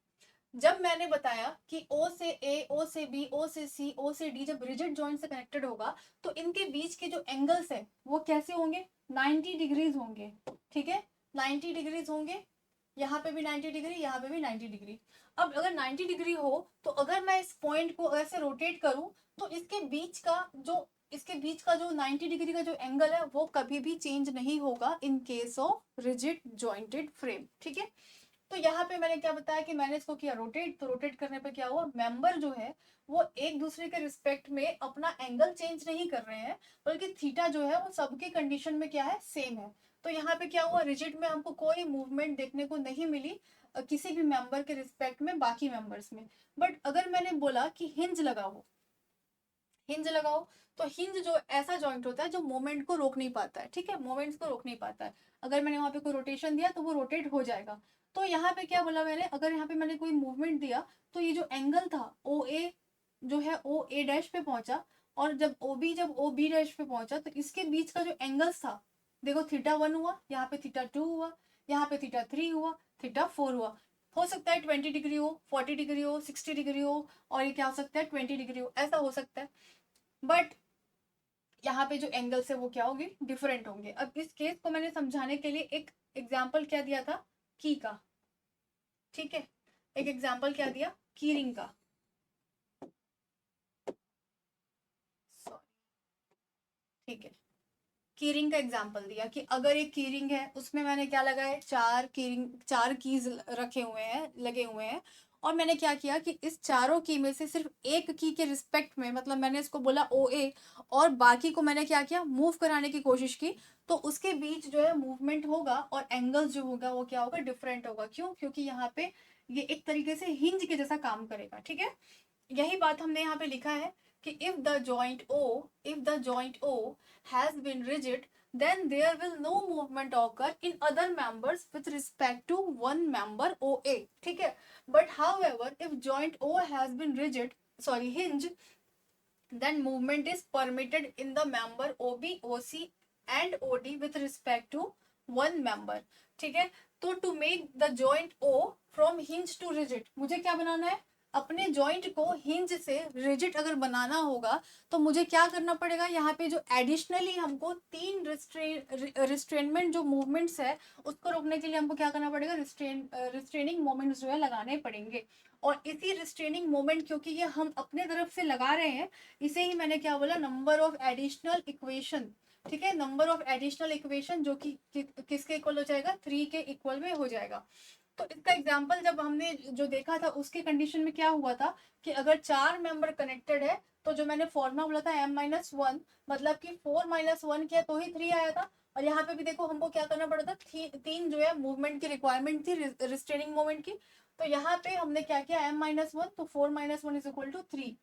जब मैंने बताया कि O से A, O से B, O से C, O से D जब रिजिड जॉइंट से कनेक्टेड होगा, तो इनके बीच के जो एंगल्स है वो कैसे होंगे, 90 डिग्रीज होंगे, ठीक है, 90 डिग्रीज होंगे। यहाँ पे भी 90 डिग्री, यहाँ पे भी 90 डिग्री। अब अगर 90 डिग्री हो, तो अगर मैं इस पॉइंट को ऐसे रोटेट करूं, तो इसके बीच का जो 90 डिग्री का जो एंगल है वो कभी भी चेंज नहीं होगा in case of rigid jointed frame, ठीक है। तो यहाँ पे मैंने क्या बताया कि मैंने इसको किया रोटेट, तो रोटेट करने पे क्या हुआ, मेंबर जो है वो एक दूसरे के रिस्पेक्ट में अपना एंगल चेंज नहीं कर रहे हैं, बल्कि थीटा जो है वो सबके कंडीशन में क्या है, सेम है। तो यहाँ पे क्या हुआ, रिजिड में हमको कोई मूवमेंट देखने को नहीं मिली किसी भी मेंबर के रिस्पेक्ट में बाकी मेंबर्स में। बट अगर मैंने बोला कि हिंज लगाओ, हिंज लगाओ, तो हिंज जो ऐसा जॉइंट होता है जो मोमेंट को रोक नहीं पाता है, ठीक है, मोमेंट्स को रोक नहीं पाता है। अगर मैंने वहां पे कोई रोटेशन दिया तो वो रोटेट हो जाएगा। तो यहाँ पे क्या बोला मैंने, अगर यहाँ पे मैंने कोई मूवमेंट दिया, तो ये जो एंगल था ओ ए, जो है ओ ए डैश पे पहुंचा, और जब ओ बी डैश पे पहुंचा, तो इसके बीच का जो एंगल्स था, देखो थीटा 1 हुआ, यहाँ पे थीटा 2 हुआ, यहाँ पे थीटा 3 हुआ, थीटा 4 हुआ। हो सकता है 20 डिग्री हो, 40 डिग्री हो, 60 डिग्री हो, और ये क्या हो सकता है 20 डिग्री हो, ऐसा हो सकता है। बट यहाँ पे जो एंगल्स है वो क्या होंगे, डिफरेंट होंगे। अब इस केस को मैंने समझाने के लिए एक एग्जाम्पल क्या दिया था, की का, ठीक है, एक एग्जाम्पल क्या दिया, की रिंग का, ठीक है, कीरिंग का एग्जाम्पल दिया कि अगर एक कीरिंग है उसमें मैंने क्या लगाया, चार कीज रखे हुए हैं, लगे हुए हैं, और मैंने क्या किया कि इस चारों की में से सिर्फ एक की के रिस्पेक्ट में, मतलब मैंने इसको बोला ओ ए, और बाकी को मैंने क्या किया, मूव कराने की कोशिश की, तो उसके बीच जो है मूवमेंट होगा और एंगल जो होगा वो क्या होगा, डिफरेंट होगा। क्यों? क्योंकि यहाँ पे ये एक तरीके से हिंज के जैसा काम करेगा, ठीक है। यही बात हमने यहाँ पे लिखा है कि if the joint O has been rigid, then there will no movement occur in other members with respect to one member OA, ठीक है। But however, if joint O has been hinge, then movement is permitted in the member OB, OC and OD with respect to one member, ठीक है। तो to make the joint O from hinge to rigid, मुझे क्या बनाना है, अपने joint को hinge से rigid अगर बनाना होगा तो मुझे क्या करना पड़ेगा, यहाँ पे जो एडिशनली हमको तीन रिस्ट्रेनमेंट जो मूवमेंट्स है उसको रोकने के लिए हमको क्या करना पड़ेगा, रिस्ट्रेनिंग मोमेंट्स जो है लगाने पड़ेंगे। और इसी रिस्ट्रेनिंग मोमेंट क्योंकि ये हम अपने तरफ से लगा रहे हैं, इसे ही मैंने क्या बोला, नंबर ऑफ एडिशनल इक्वेशन, ठीक है, नंबर ऑफ एडिशनल इक्वेशन जो कि किसके इक्वल हो जाएगा, 3 के इक्वल में हो जाएगा। तो इसका एग्जाम्पल जब हमने जो देखा था उसके कंडीशन में क्या हुआ था कि अगर 4 मेंबर कनेक्टेड है तो जो मैंने फॉर्मूला बोला था m-1, मतलब कि 4 - 1 किया तो ही 3 आया था। और यहाँ पे भी देखो हमको क्या करना पड़ा था, तीन जो है मूवमेंट की रिक्वायरमेंट थी, रिस्ट्रेनिंग मूवमेंट की। तो यहाँ पे हमने क्या किया, m-1, तो 4 - 1 = 3।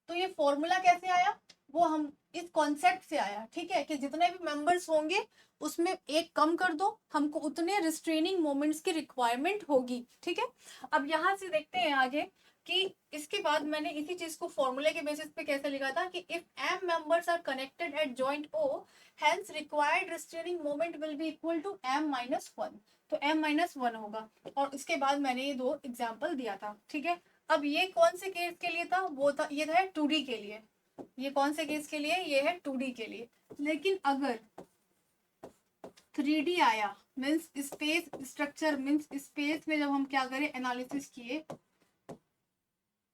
तो ये फॉर्मूला कैसे आया, वो हम इस कॉन्सेप्ट से आया, ठीक है, कि जितने भी मेंबर्स होंगे उसमें एक कम कर दो, हमको उतने रिस्ट्रेनिंग मोमेंट्स की रिक्वायरमेंट होगी, ठीक है। अब यहाँ से देखते हैं आगे कि इसके बाद मैंने इसी चीज को फॉर्मूले के बेसिस पे कैसे लिखा था कि if m members are connected at joint O, hence required restraining moment will be equal to m-1, तो m-1 होगा। और इसके बाद मैंने ये दो एग्जाम्पल दिया था, ठीक है। अब ये कौन से केस के लिए था, वो था, ये था 2D के लिए। ये कौन से केस के लिए, ये है 2D के लिए। लेकिन अगर 3D आया, means space structure, means space में जब हम क्या करें, एनालिसिस किए,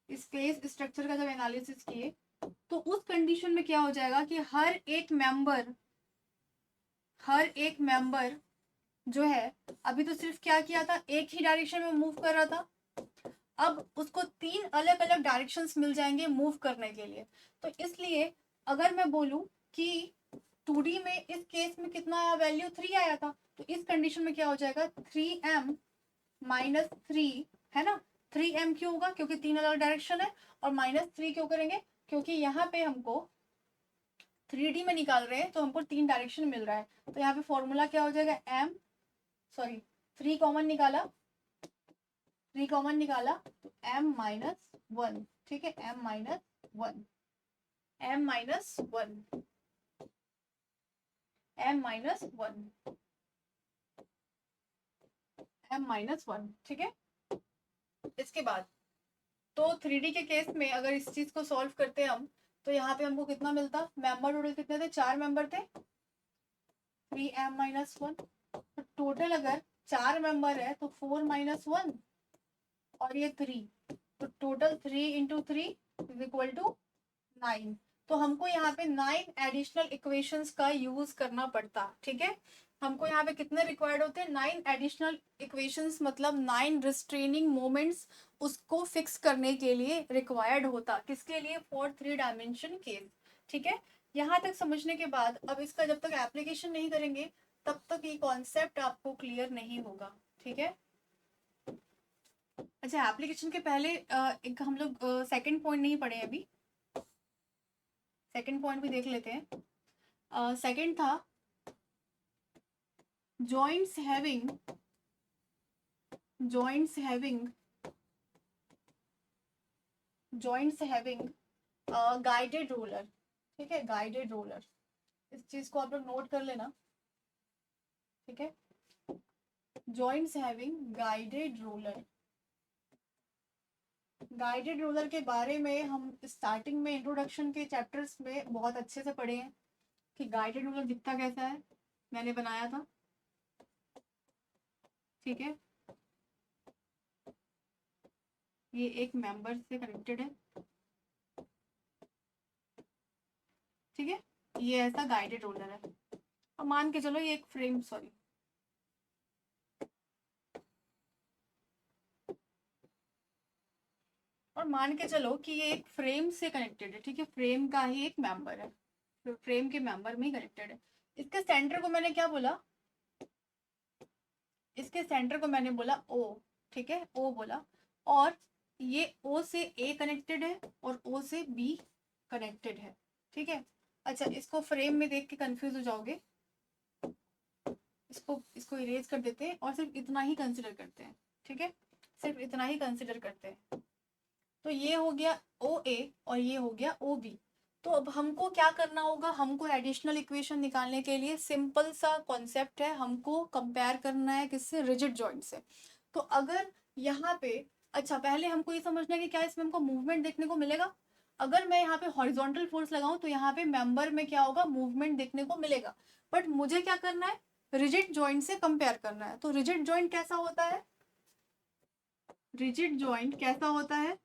स्पेस स्ट्रक्चर का जब एनालिसिस किए, तो उस कंडीशन में क्या हो जाएगा कि हर एक मेंबर जो है, अभी तो सिर्फ क्या किया था, एक ही डायरेक्शन में मूव कर रहा था, अब उसको 3 अलग अलग डायरेक्शंस मिल जाएंगे मूव करने के लिए। तो इसलिए अगर मैं बोलूं कि 2D में इस केस में कितना आया, वैल्यू 3 आया था, तो इस कंडीशन में क्या हो जाएगा, 3m-3, है ना। 3m क्यों होगा, क्योंकि 3 अलग डायरेक्शन है, और -3 क्यों करेंगे, क्योंकि यहाँ पे हमको 3D में निकाल रहे हैं तो हमको 3 डायरेक्शन मिल रहा है। तो यहाँ पे फॉर्मूला क्या हो जाएगा, 3 कॉमन निकाला, तो m-1, ठीक है, m-1, m-1, m-1, m-1, ठीक है। इसके बाद तो 3D के केस में अगर इस चीज को सॉल्व करते हम तो यहाँ पे हमको कितना मिलता, मेंबर टोटल कितने थे, 4 मेंबर थे, 3m-1, तो टोटल अगर 4 मेंबर है तो 4 - 1 और ये 3, तो टोटल 3 × 3 = 9। तो हमको यहाँ पे 9 एडिशनल इक्वेशंस का यूज करना पड़ता, ठीक है। हमको यहाँ पे कितने रिक्वायर्ड होते हैं, 9 एडिशनल इक्वेशंस, मतलब 9 रिस्ट्रेनिंग मोमेंट्स उसको फिक्स करने के लिए रिक्वायर्ड होता, किसके लिए, फॉर 3 डायमेंशन केस, ठीक है। यहाँ तक समझने के बाद अब इसका जब तक एप्लीकेशन नहीं करेंगे तब तक ये कॉन्सेप्ट आपको क्लियर नहीं होगा, ठीक है। अच्छा, एप्लीकेशन के पहले एक हम लोग सेकंड पॉइंट नहीं पढ़े अभी, सेकंड पॉइंट भी देख लेते हैं। सेकंड था joints having गाइडेड रोलर, ठीक है, गाइडेड रोलर, इस चीज को आप लोग नोट कर लेना, ठीक है। Joints having guided roller. Guided roller के बारे में हम स्टार्टिंग में इंट्रोडक्शन के चैप्टर्स में बहुत अच्छे से पढ़े हैं कि गाइडेड रोलर दिखता कैसा है, मैंने बनाया था, ठीक है। ये एक मेंबर से कनेक्टेड है, ठीक है, ये ऐसा गाइडेड रोलर है। अब मान के चलो ये एक फ्रेम, सॉरी, और मान के चलो कि ये एक फ्रेम से कनेक्टेड है, ठीक है, फ्रेम का ही एक मेंबर है, तो फ्रेम के मेंबर में ही कनेक्टेड है। इसके सेंटर को मैंने क्या बोला, इसके सेंटर को मैंने बोला ओ, ठीक है, ओ बोला, और ये ओ से ए कनेक्टेड है और ओ से बी कनेक्टेड है, ठीक है। अच्छा, इसको फ्रेम में देख के कंफ्यूज हो जाओगे, इसको इरेज कर देते हैं और सिर्फ इतना ही कंसिडर करते हैं, ठीक है, सिर्फ इतना ही कंसिडर करते हैं। तो ये हो गया ओ ए और ये हो गया ओ बी। तो अब हमको क्या करना होगा, हमको एडिशनल इक्वेशन निकालने के लिए सिंपल सा कॉन्सेप्ट है, हमको कंपेयर करना है किससे, रिजिड जॉइंट से। तो अगर यहाँ पे, अच्छा पहले हमको ये समझना है कि क्या इसमें हमको मूवमेंट देखने को मिलेगा। अगर मैं यहाँ पे हॉरिजॉन्टल फोर्स लगाऊं तो यहाँ पे मेंबर में क्या होगा, मूवमेंट देखने को मिलेगा। बट मुझे क्या करना है, रिजिड जॉइंट से कंपेयर करना है। तो रिजिड जॉइंट कैसा होता है, रिजिड जॉइंट कैसा होता है,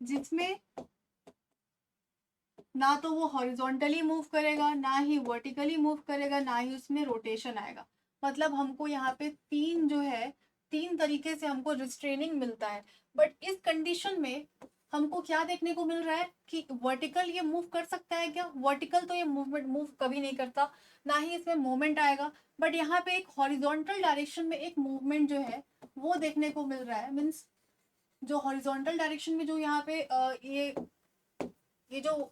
जिसमें ना तो वो हॉरिजॉन्टली मूव करेगा, ना ही वर्टिकली मूव करेगा, ना ही उसमें रोटेशन आएगा। मतलब हमको यहाँ पे तीन जो है, तीन तरीके से हमको रिस्ट्रेनिंग मिलता है। बट इस कंडीशन में हमको क्या देखने को मिल रहा है कि वर्टिकल ये मूव कर सकता है क्या, वर्टिकल तो ये मूवमेंट मूव कभी नहीं करता, ना ही इसमें मूवमेंट आएगा। बट यहाँ पे एक हॉरिजॉन्टल डायरेक्शन में एक मूवमेंट जो है वो देखने को मिल रहा है। मीन्स जो हॉरिजॉन्टल डायरेक्शन में जो यहाँ पे ये जो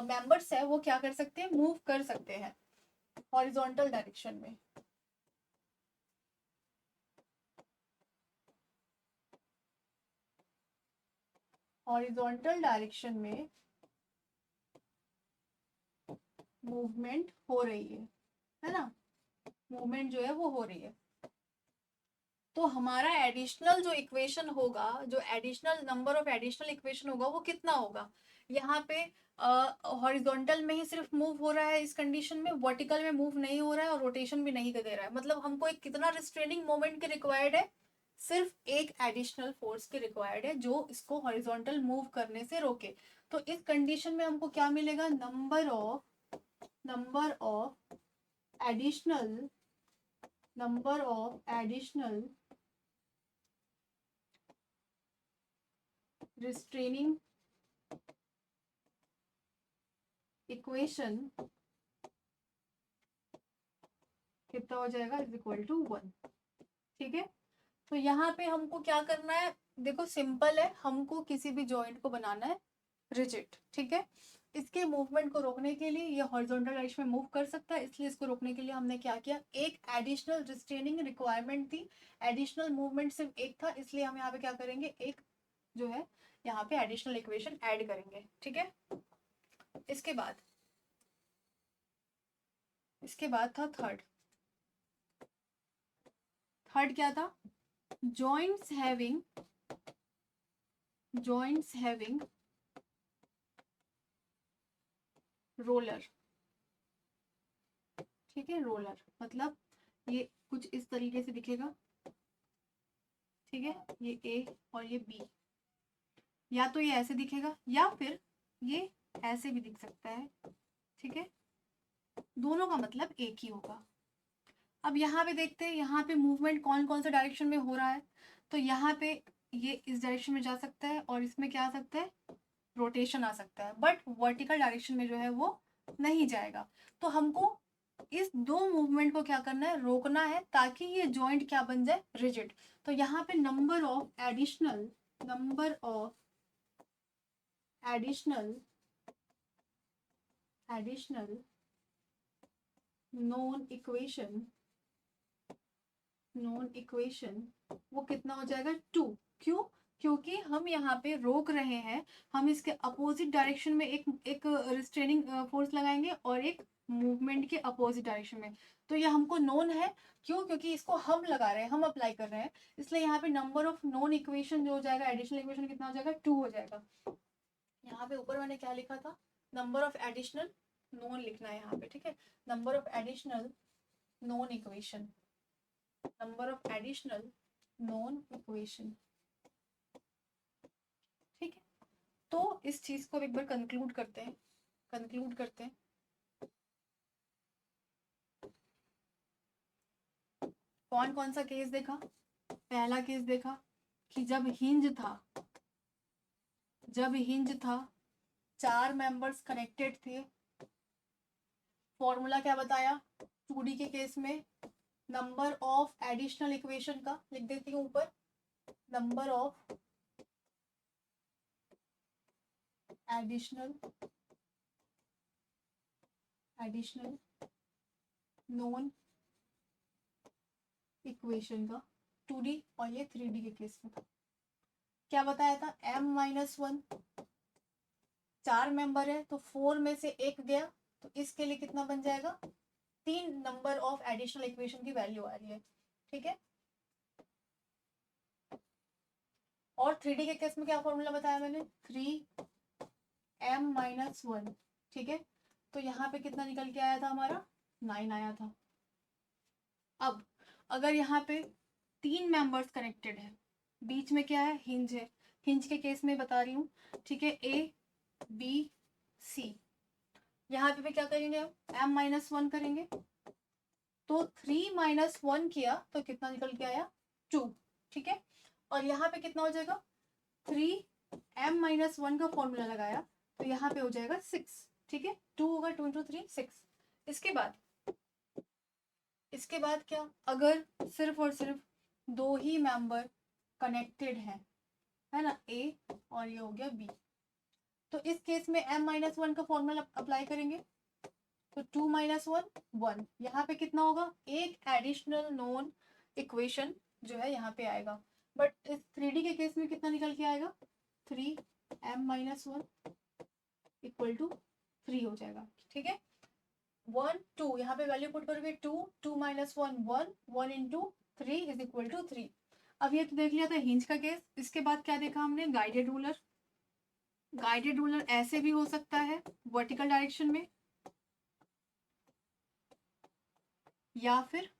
मेंबर्स है वो क्या कर सकते हैं, मूव कर सकते हैं हॉरिजॉन्टल डायरेक्शन में। हॉरिजॉन्टल डायरेक्शन में मूवमेंट हो रही है ना, मूवमेंट जो है वो हो रही है। तो हमारा एडिशनल जो इक्वेशन होगा, जो additional number of additional equation होगा वो कितना होगा, यहाँ पे हॉरिजॉन्टल में ही सिर्फ मूव हो रहा है इस कंडीशन में, वर्टिकल में मूव नहीं हो रहा है और रोटेशन भी नहीं दे रहा है। मतलब हमको एक कितना रिस्ट्रेनिंग मोमेंट के रिक्वायर्ड है, सिर्फ एक एडिशनल फोर्स के रिक्वायर्ड है जो इसको हॉरिजॉन्टल मूव करने से रोके। तो इस कंडीशन में हमको क्या मिलेगा, number of additional restraining equation कितना हो जाएगा, इज इक्वल टू 1, ठीक है। तो यहाँ पे हमको क्या करना है, देखो सिंपल है, हमको किसी भी जॉइंट को बनाना है रिजिड, ठीक है। इसके मूवमेंट को रोकने के लिए, ये हॉरिजॉन्टल डायरेक्शन में मूव कर सकता है, इसलिए इसको रोकने के लिए हमने क्या किया, एक एडिशनल रिस्ट्रेनिंग रिक्वायरमेंट थी, एडिशनल मूवमेंट सिर्फ एक था, इसलिए हम यहाँ पे क्या करेंगे, एक जो है यहाँ पे एडिशनल इक्वेशन ऐड करेंगे, ठीक है। इसके बाद था थर्ड क्या था, joints having रोलर, ठीक है। रोलर मतलब ये कुछ इस तरीके से दिखेगा, ठीक है, ये ए और ये बी, या तो ये ऐसे दिखेगा या फिर ये ऐसे भी दिख सकता है, ठीक है, दोनों का मतलब एक ही होगा। अब यहाँ पे देखते हैं, यहाँ पे मूवमेंट कौन कौन से डायरेक्शन में हो रहा है। तो यहाँ पे ये इस डायरेक्शन में जा सकता है और इसमें क्या आ सकता है, रोटेशन आ सकता है, बट वर्टिकल डायरेक्शन में जो है वो नहीं जाएगा। तो हमको इस दो मूवमेंट को क्या करना है, रोकना है, ताकि ये जॉइंट क्या बन जाए, रिजिड। तो यहाँ पे number of additional non equation वो कितना हो जाएगा, 2। क्यों, क्योंकि हम यहाँ पे रोक रहे हैं, हम इसके अपोजिट डायरेक्शन में एक रिस्ट्रेनिंग फोर्स लगाएंगे और एक मूवमेंट के अपोजिट डायरेक्शन में। तो ये हमको नोन है, क्यों? क्योंकि इसको हम लगा रहे हैं, हम अप्लाई कर रहे हैं, इसलिए यहाँ पे नंबर ऑफ नोन इक्वेशन जो हो जाएगा, एडिशनल इक्वेशन कितना हो जाएगा? 2 हो जाएगा। यहाँ पे ऊपर मैंने क्या लिखा था? नंबर ऑफ एडिशनल नोन लिखना है यहाँ पे, ठीक है। Number of additional known equation, number of additional known equation, ठीक है। तो इस चीज को एक बार कंक्लूड करते हैं, कंक्लूड करते हैं। कौन कौन सा केस देखा? पहला केस देखा कि जब हिंज था, जब हिंज था, 4 मेंबर्स कनेक्टेड थे। फॉर्मूला क्या बताया 2D के केस में? नंबर ऑफ एडिशनल इक्वेशन का लिख देती हूँ ऊपर, number of additional non equation का 2D, और ये 3D के केस में था। क्या बताया था? m-1, 4 मेंबर है तो 4 में से एक गया, तो इसके लिए कितना बन जाएगा? 3 नंबर ऑफ एडिशनल इक्वेशन की वैल्यू आ रही है, ठीक है। और 3D के केस में क्या फॉर्मूला बताया मैंने? 3m-1, ठीक है। तो यहाँ पे कितना निकल के आया था हमारा? 9 आया था। अब अगर यहाँ पे 3 मेंबर्स कनेक्टेड है, बीच में क्या है? हिंज है। हिंज के केस में बता रही हूँ, ठीक है। A-B-C, यहाँ पे भी क्या करेंगे हम? m-1 करेंगे, तो 3 - 1 किया तो कितना निकल के आया? 2, ठीक है। और यहाँ पे कितना हो जाएगा? 3m-1 का फॉर्मूला लगाया तो यहाँ पे हो जाएगा 6, ठीक है। 2 होगा, 2 × 3 6। इसके बाद क्या? अगर सिर्फ और सिर्फ 2 ही मेंबर कनेक्टेड है ना, A और ये हो गया B, तो इस केस में m-1 का फॉर्मूला अप्लाई करेंगे, तो 2 - 1 1। यहाँ पे कितना होगा? एक एडिशनल नोन इक्वेशन जो है यहाँ पे आएगा। बट इस 3D के केस में कितना निकल के आएगा? 3m-1 इक्वल टू 3 हो जाएगा, ठीक है। 1 2 यहाँ पे वैल्यू पुट करोगे, 2 2 - 1 1 1 × 3 इज इक्वल टू 3। अब ये तो देख लिया था हिंज का केस। इसके बाद क्या देखा हमने? Guided ruler. गाइडेड रूलर ऐसे भी हो सकता है वर्टिकल डायरेक्शन में, या फिर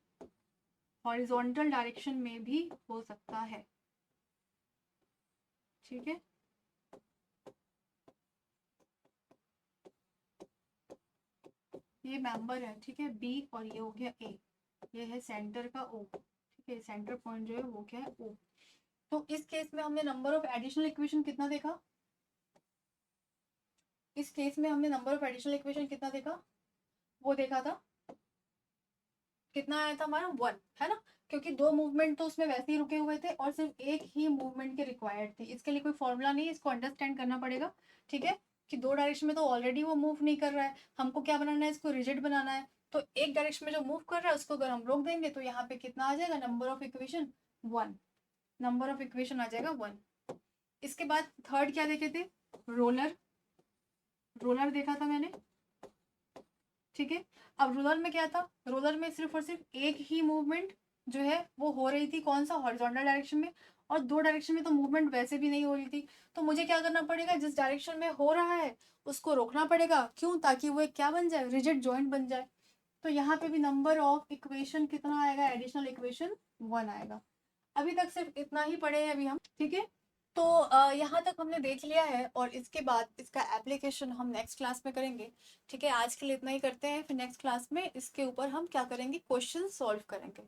हॉरिजॉन्टल डायरेक्शन में भी हो सकता है, ठीक है। ये मेंबर है, ठीक है, B, और ये हो गया A, ये है सेंटर का O, ठीक है। सेंटर पॉइंट जो है वो क्या है? O। तो इस केस में हमने नंबर ऑफ एडिशनल इक्वेशन कितना देखा? इस केस में हमने नंबर ऑफ एडिशनल इक्वेशन कितना देखा? वो देखा था, कितना आया था हमारा? 1, है ना। क्योंकि 2 मूवमेंट तो उसमें वैसे ही रुके हुए थे और सिर्फ एक ही मूवमेंट के रिक्वायर्ड थी। इसके लिए कोई फॉर्मूला नहीं है, इसको अंडरस्टैंड करना पड़ेगा, ठीक है। कि 2 डायरेक्शन में तो ऑलरेडी वो मूव नहीं कर रहा है, हमको क्या बनाना है? इसको रिजिड बनाना है। तो एक डायरेक्शन में जो मूव कर रहा है उसको अगर हम रोक देंगे तो यहाँ पे कितना आ जाएगा? Number of equation 1, number of equation आ जाएगा 1। इसके बाद थर्ड क्या देखे थे? रोलर। रोलर देखा था मैंने, ठीक है। अब रोलर में क्या था? रोलर में सिर्फ और सिर्फ एक ही मूवमेंट जो है वो हो रही थी, कौन सा? हॉरिजॉन्टल डायरेक्शन में, और 2 डायरेक्शन में तो मूवमेंट वैसे भी नहीं हो रही थी। तो मुझे क्या करना पड़ेगा? जिस डायरेक्शन में हो रहा है उसको रोकना पड़ेगा, क्यों? ताकि वो एक क्या बन जाए? रिजिड जॉइंट बन जाए। तो यहाँ पे भी नंबर ऑफ इक्वेशन कितना आएगा? एडिशनल इक्वेशन 1 आएगा। अभी तक सिर्फ इतना ही पढ़े हैं अभी हम, ठीक है। तो यहाँ तक हमने देख लिया है, और इसके बाद इसका एप्लीकेशन हम नेक्स्ट क्लास में करेंगे, ठीक है। आज के लिए इतना ही करते हैं, फिर नेक्स्ट क्लास में इसके ऊपर हम क्या करेंगे? क्वेश्चन सॉल्व करेंगे।